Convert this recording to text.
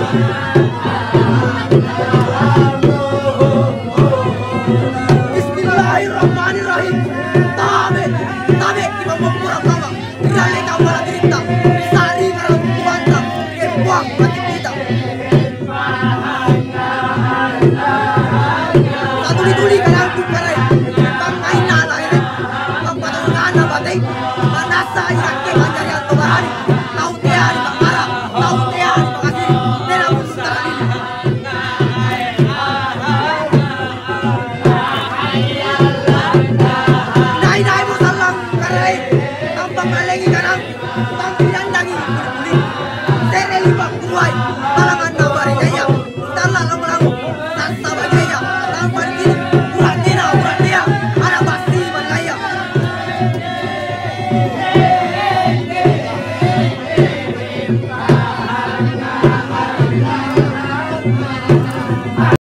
Bismillahirrahmanirrahim. Tabe, tabe kita membuat kawa. Rale kawa cerita. Sari karang kuanta. Buang mati kita. Satu dituli karang kukarai. Pangai nala ini. Pagpatong ngana batay. Manasa irake manjari ang tumarani. Tahu tiari bangara. Tahu tiari bangasi. Nena pun sekarang ini.